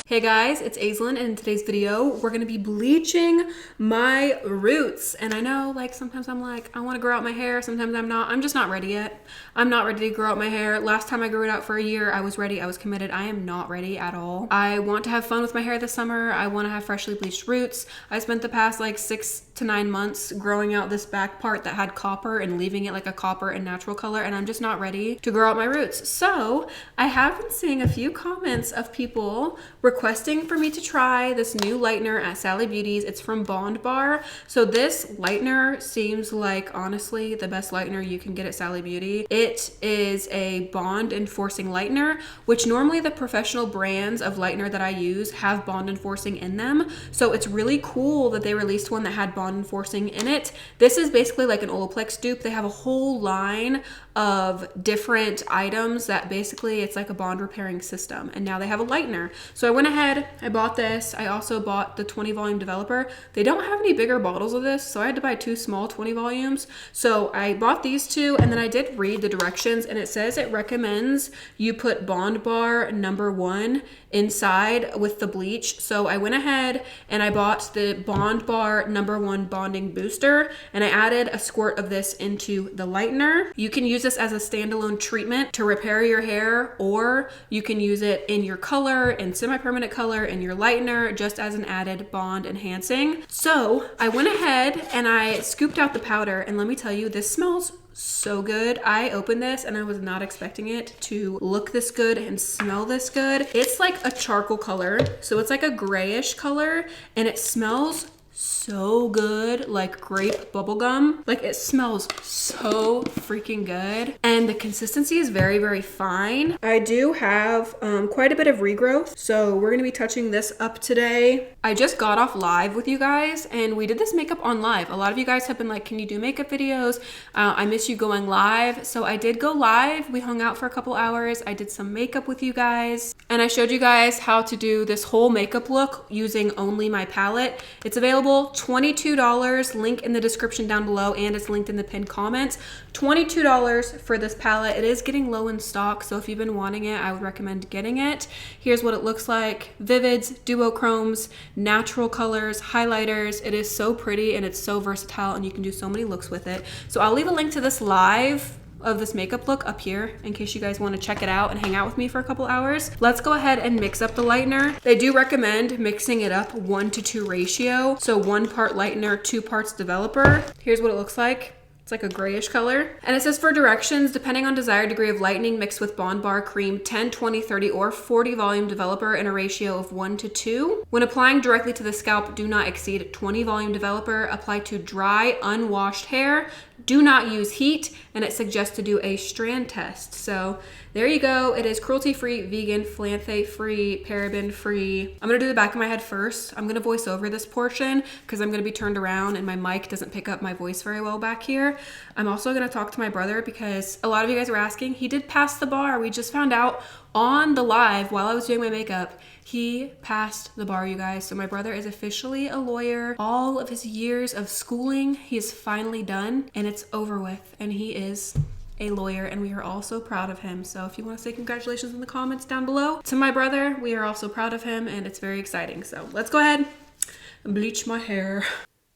Hey guys, it's Aislinn, and in today's video, we're gonna be bleaching my roots. And I know, like, sometimes I'm like, I wanna grow out my hair, sometimes I'm not. I'm just not ready yet. I'm not ready to grow out my hair. Last time I grew it out for a year, I was ready, I was committed. I am not ready at all. I want to have fun with my hair this summer. I wanna have freshly bleached roots. I spent the past like 6 to 9 months growing out this back part that had copper and leaving it like a copper and natural color, and I'm just not ready to grow out my roots. So I have been seeing a few comments of people requesting for me to try this new lightener at Sally Beauty's. It's from Bondbar. So this lightener seems like, honestly, the best lightener you can get at Sally Beauty. It is a bond enforcing lightener, which normally the professional brands of lightener that I use have bond enforcing in them. So it's really cool that they released one that had bond enforcing in it. This is basically like an Olaplex dupe. They have a whole line of different items that basically it's like a bond repairing system, and now they have a lightener. So I went ahead, I bought this. I also bought the 20 volume developer. They don't have any bigger bottles of this, so I had to buy 2 small 20 volumes. So I bought these 2, and then I did read the directions, and it says it recommends you put Bondbar #1 inside with the bleach. So I went ahead and I bought the Bondbar #1 bonding booster, and I added a squirt of this into the lightener. You can use this as a standalone treatment to repair your hair, or you can use it in your color, in semi-permanent color, in your lightener, just as an added bond enhancing. So I went ahead and I scooped out the powder, and let me tell you, this smells so good. I opened this and I was not expecting it to look this good and smell this good. It's like a charcoal color, so it's like a grayish color, and it smells so good, like grape bubblegum. Like, it smells so freaking good, and the consistency is very, very fine. I do have quite a bit of regrowth, so we're gonna be touching this up today. I just got off live with you guys, and we did this makeup on live. A lot of you guys have been like, can you do makeup videos? I miss you going live. So I did go live. We hung out for a couple hours. I did some makeup with you guys, and I showed you guys how to do this whole makeup look using only my palette. It's available $22, link in the description down below, and it's linked in the pinned comments. $22 for this palette. It is getting low in stock, so if you've been wanting it, I would recommend getting it. Here's what it looks like: vivids, duochromes, natural colors, highlighters. It is so pretty and it's so versatile, and you can do so many looks with it. So I'll leave a link to this live of this makeup look up here in case you guys want to check it out and hang out with me for a couple hours. Let's go ahead and mix up the lightener. They do recommend mixing it up 1:2 ratio. So 1 part lightener, 2 parts developer. Here's what it looks like. It's like a grayish color. And it says for directions, depending on desired degree of lightening, mix with Bondbar cream 10, 20, 30, or 40 volume developer in a ratio of 1:2. When applying directly to the scalp, do not exceed 20 volume developer. Apply to dry, unwashed hair. Do not use heat, and it suggests to do a strand test. So there you go. It is cruelty-free, vegan, phthalate-free, paraben-free. I'm gonna do the back of my head first. I'm gonna voice over this portion because I'm gonna be turned around and my mic doesn't pick up my voice very well back here. I'm also gonna talk to my brother because a lot of you guys were asking. He did pass the bar. We just found out on the live while I was doing my makeup. He passed the bar, you guys. So my brother is officially a lawyer. All of his years of schooling, he is finally done, and it's over with, and he is a lawyer, and we are all so proud of him. So if you want to say congratulations in the comments down below to my brother, we are also proud of him, and it's very exciting. So let's go ahead and bleach my hair.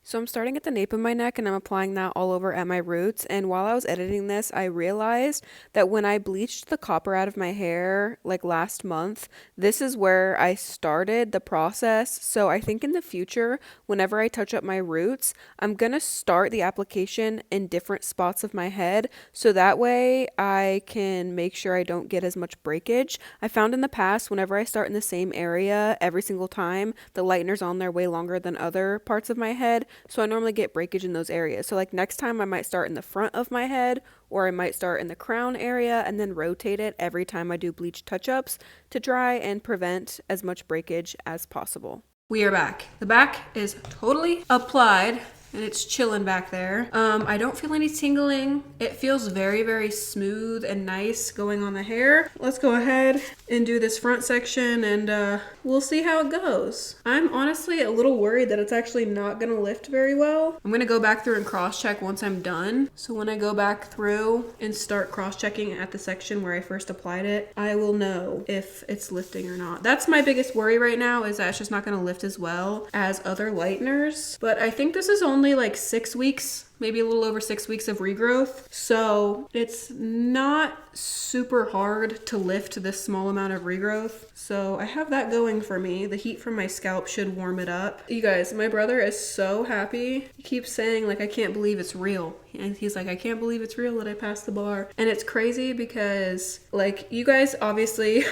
So I'm starting at the nape of my neck, and I'm applying that all over at my roots. And while I was editing this, I realized that when I bleached the copper out of my hair like last month, this is where I started the process. So I think in the future, whenever I touch up my roots, I'm gonna start the application in different spots of my head, so that way I can make sure I don't get as much breakage. I found in the past, whenever I start in the same area every single time, the lightener's on there way longer than other parts of my head. So I normally get breakage in those areas. So like next time I might start in the front of my head, or I might start in the crown area and then rotate it every time I do bleach touch-ups to try and prevent as much breakage as possible. We are back. The back is totally applied. and it's chilling back there. I don't feel any tingling. It feels very, very smooth and nice going on the hair. Let's go ahead and do this front section, and we'll see how it goes. I'm honestly a little worried that it's actually not gonna lift very well. I'm gonna go back through and cross-check once I'm done. So when I go back through and start cross-checking at the section where I first applied it, I will know if it's lifting or not. That's my biggest worry right now, is that it's just not gonna lift as well as other lighteners. But I think this is only like 6 weeks, maybe a little over 6 weeks of regrowth. So it's not super hard to lift this small amount of regrowth. So I have that going for me. The heat from my scalp should warm it up. You guys, my brother is so happy. He keeps saying like, I can't believe it's real. And he's like, I can't believe it's real that I passed the bar. And it's crazy because like, you guys obviously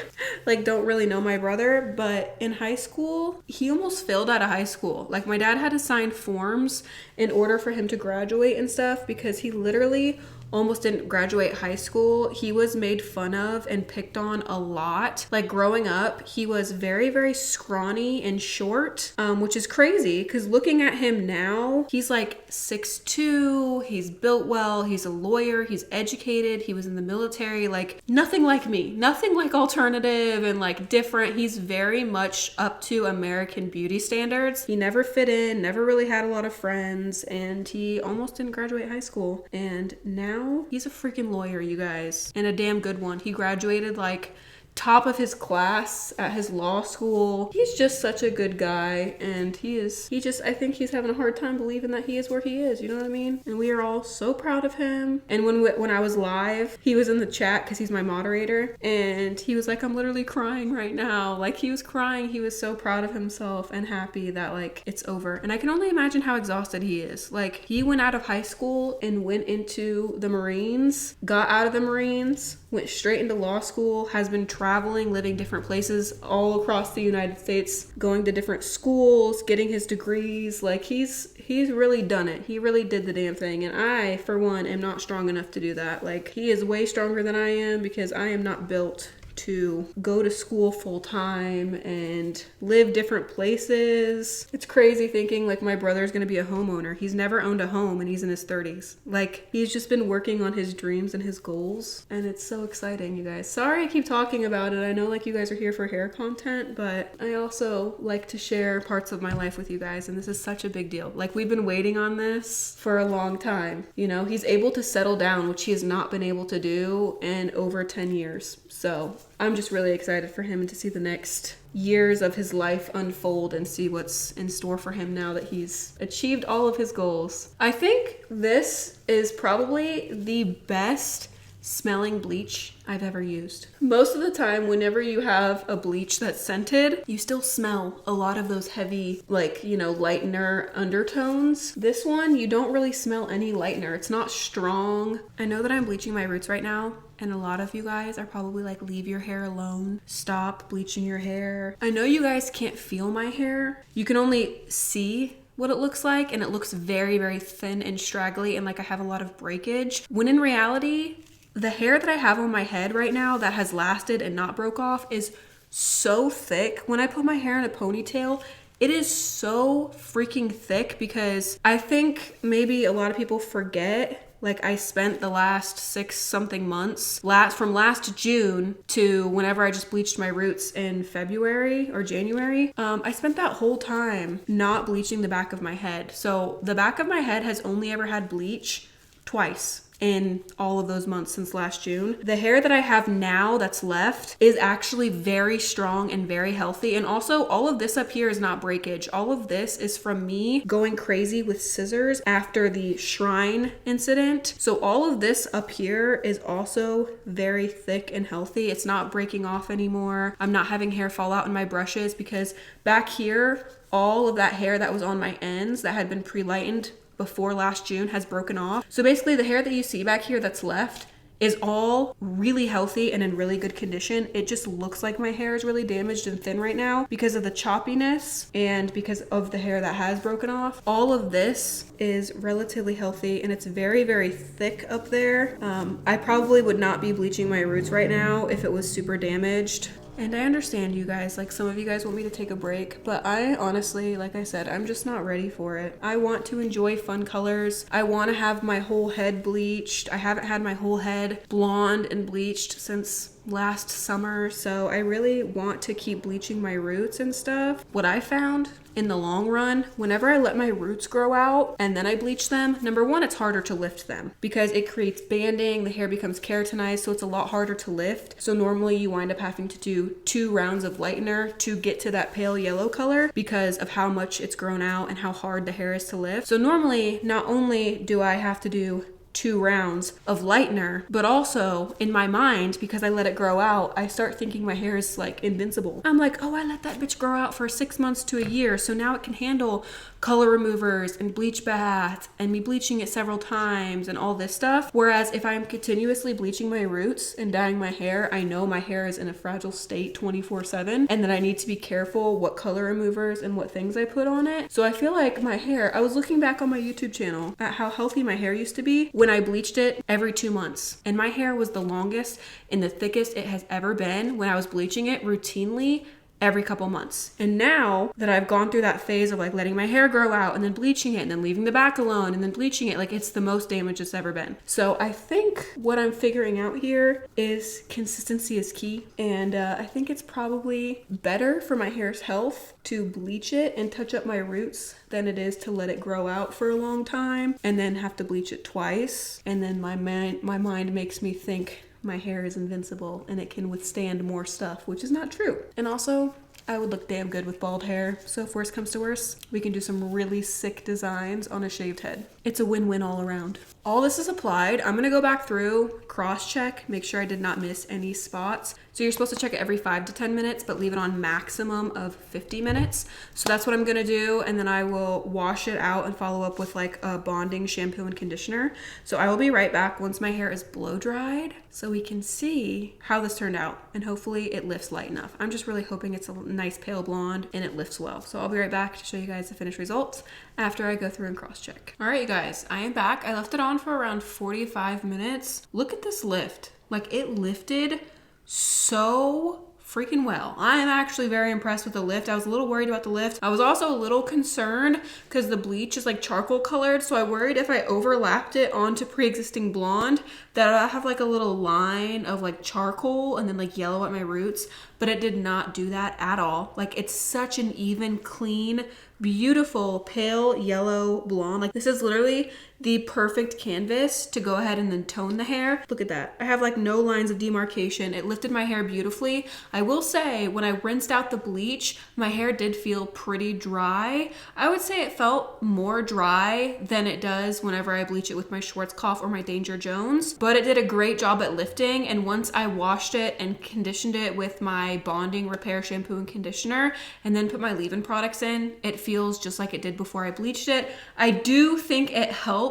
like don't really know my brother, but in high school, he almost failed out of high school. Like my dad had to sign forms in order for him to graduate and stuff, because he literally almost didn't graduate high school. He was made fun of and picked on a lot. Like growing up, he was very, very scrawny and short, which is crazy because looking at him now, he's like 6'2", he's built well, he's a lawyer, he's educated, he was in the military, like nothing like me, nothing like alternative and like different. He's very much up to American beauty standards. He never fit in, never really had a lot of friends, and he almost didn't graduate high school. And now he's a freaking lawyer, you guys, and a damn good one. He graduated like top of his class at his law school. He's just such a good guy, and I think he's having a hard time believing that he is where he is, you know what I mean? And we are all so proud of him. And when I was live, he was in the chat because he's my moderator, and he was like, I'm literally crying right now. Like he was crying. He was so proud of himself and happy that like it's over. And I can only imagine how exhausted he is. Like he went out of high school and went into the Marines, got out of the Marines, went straight into law school, has been traveling, living different places all across the United States, going to different schools, getting his degrees. Like he's really done it. He really did the damn thing. And I, for one, am not strong enough to do that. Like he is way stronger than I am because I am not built to go to school full time and live different places. It's crazy thinking like my brother's gonna be a homeowner. He's never owned a home and he's in his 30s. Like he's just been working on his dreams and his goals, and it's so exciting, you guys. Sorry I keep talking about it. I know like you guys are here for hair content, but I also like to share parts of my life with you guys, and this is such a big deal. Like we've been waiting on this for a long time. You know, he's able to settle down, which he has not been able to do in over 10 years. So I'm just really excited for him and to see the next years of his life unfold and see what's in store for him now that he's achieved all of his goals. I think this is probably the best smelling bleach I've ever used. Most of the time, whenever you have a bleach that's scented, you still smell a lot of those heavy, like, you know, lightener undertones. This one, you don't really smell any lightener. It's not strong. I know that I'm bleaching my roots right now, and a lot of you guys are probably like, leave your hair alone. Stop bleaching your hair. I know you guys can't feel my hair. You can only see what it looks like, and it looks very, very thin and straggly, and like I have a lot of breakage. When in reality, the hair that I have on my head right now that has lasted and not broke off is so thick. When I put my hair in a ponytail, it is so freaking thick, because I think maybe a lot of people forget, like I spent the last 6 something months, from last June to whenever I just bleached my roots in February or January, I spent that whole time not bleaching the back of my head. So the back of my head has only ever had bleach twice in all of those months since last June. The hair that I have now that's left is actually very strong and very healthy. And also all of this up here is not breakage. All of this is from me going crazy with scissors after the shrine incident. So all of this up here is also very thick and healthy. It's not breaking off anymore. I'm not having hair fall out in my brushes, because back here, all of that hair that was on my ends that had been pre-lightened before last June has broken off. So basically the hair that you see back here that's left is all really healthy and in really good condition. It just looks like my hair is really damaged and thin right now because of the choppiness and because of the hair that has broken off. All of this is relatively healthy, and it's very, very thick up there. I probably would not be bleaching my roots right now if it was super damaged. And I understand you guys, like some of you guys want me to take a break, but I honestly, like I said, I'm just not ready for it. I want to enjoy fun colors. I want to have my whole head bleached. I haven't had my whole head blonde and bleached since last summer, so I really want to keep bleaching my roots and stuff. What I found in the long run, whenever I let my roots grow out and then I bleach them, number one, it's harder to lift them because it creates banding, the hair becomes keratinized, so it's a lot harder to lift. So normally you wind up having to do 2 rounds of lightener to get to that pale yellow color because of how much it's grown out and how hard the hair is to lift. So normally, not only do I have to do 2 rounds of lightener, but also in my mind, because I let it grow out, I start thinking my hair is like invincible. I'm like, oh, I let that bitch grow out for 6 months to a year, so now it can handle color removers and bleach baths and me bleaching it several times and all this stuff. Whereas if I'm continuously bleaching my roots and dyeing my hair, I know my hair is in a fragile state 24/7 and that I need to be careful what color removers and what things I put on it. So I feel like my hair, I was looking back on my YouTube channel at how healthy my hair used to be when I bleached it every 2 months. And my hair was the longest and the thickest it has ever been when I was bleaching it routinely every couple months. And now that I've gone through that phase of like letting my hair grow out and then bleaching it and then leaving the back alone and then bleaching it, like it's the most damage it's ever been. So I think what I'm figuring out here is consistency is key. And I think it's probably better for my hair's health to bleach it and touch up my roots than it is to let it grow out for a long time and then have to bleach it twice. And then my mind makes me think my hair is invincible and it can withstand more stuff, which is not true. And also, I would look damn good with bald hair. So if worse comes to worse, we can do some really sick designs on a shaved head. It's a win-win all around. All this is applied. I'm gonna go back through, cross-check, make sure I did not miss any spots. So you're supposed to check it every 5 to 10 minutes, but leave it on maximum of 50 minutes. So that's what I'm gonna do. And then I will wash it out and follow up with like a bonding shampoo and conditioner. So I will be right back once my hair is blow dried so we can see how this turned out. And hopefully it lifts light enough. I'm just really hoping it's a nice pale blonde and it lifts well. So I'll be right back to show you guys the finished results after I go through and cross-check. All right, you guys, I am back. I left it on for around 45 minutes. Look at this lift. Like it lifted so freaking well. I am actually very impressed with the lift. I was a little worried about the lift. I was also a little concerned because the bleach is like charcoal colored. So I worried if I overlapped it onto pre-existing blonde that I have like a little line of like charcoal and then like yellow at my roots, but it did not do that at all. Like it's such an even, clean, beautiful pale yellow blonde. Like this is literally the perfect canvas to go ahead and then tone the hair. Look at that. I have like no lines of demarcation. It lifted my hair beautifully. I will say when I rinsed out the bleach, my hair did feel pretty dry. I would say it felt more dry than it does whenever I bleach it with my Schwarzkopf or my Danger Jones, but it did a great job at lifting. And once I washed it and conditioned it with my bonding repair shampoo and conditioner and then put my leave-in products in, it feels just like it did before I bleached it. I do think it helps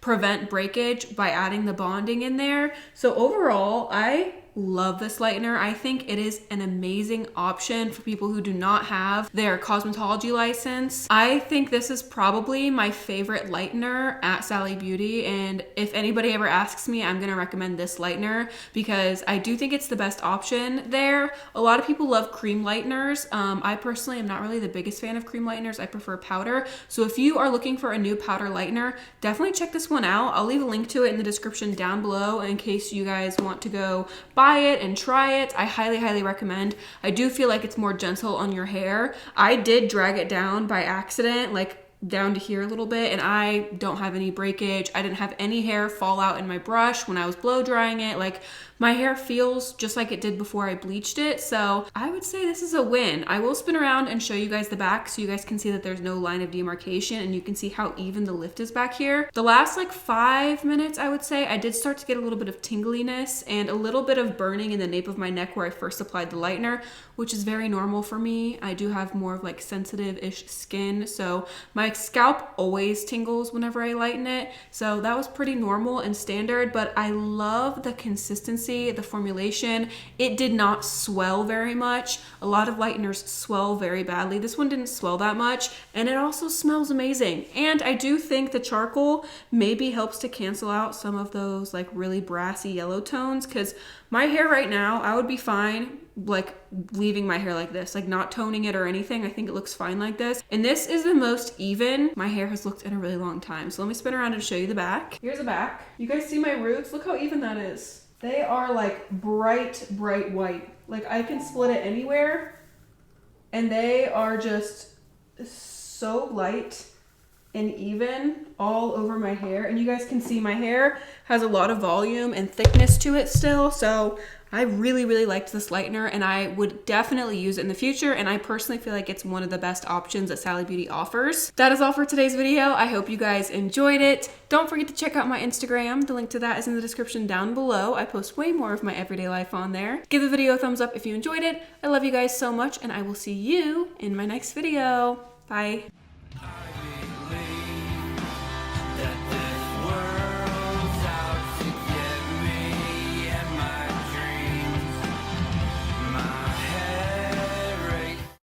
prevent breakage by adding the bonding in there. So overall, I love this lightener. I think it is an amazing option for people who do not have their cosmetology license. I think this is probably my favorite lightener at Sally Beauty, and if anybody ever asks me, I'm gonna recommend this lightener because I do think it's the best option there. A lot of people love cream lighteners. I personally am not really the biggest fan of cream lighteners. I prefer powder. So if you are looking for a new powder lightener, definitely check this one out. I'll leave a link to it in the description down below in case you guys want to go buy it and try it. I highly recommend. I do feel like it's more gentle on your hair. I did drag it down by accident, like down to here a little bit, and I don't have any breakage. I didn't have any hair fall out in my brush when I was blow drying it. Like my hair feels just like it did before I bleached it. So I would say this is a win. I will spin around and show you guys the back so you guys can see that there's no line of demarcation and you can see how even the lift is back here. The last like 5 minutes, I would say, I did start to get a little bit of tingliness and a little bit of burning in the nape of my neck where I first applied the lightener, which is very normal for me. I do have more of like sensitive-ish skin, so my scalp always tingles whenever I lighten it. So that was pretty normal and standard, but I love the consistency, the formulation. It did not swell very much. A lot of lighteners swell very badly. This one didn't swell that much, and it also smells amazing. And I do think the charcoal maybe helps to cancel out some of those like really brassy yellow tones, because my hair right now, I would be fine like leaving my hair like this, like not toning it or anything. I think it looks fine like this. And this is the most even my hair has looked in a really long time. So let me spin around and show you the back. Here's the back. You guys see my roots? Look how even that is. They are like bright, bright white. Like I can split it anywhere and they are just so light and even all over my hair. And you guys can see my hair has a lot of volume and thickness to it still. So I really, really liked this lightener and I would definitely use it in the future. And I personally feel like it's one of the best options that Sally Beauty offers. That is all for today's video. I hope you guys enjoyed it. Don't forget to check out my Instagram. The link to that is in the description down below. I post way more of my everyday life on there. Give the video a thumbs up if you enjoyed it. I love you guys so much and I will see you in my next video. Bye.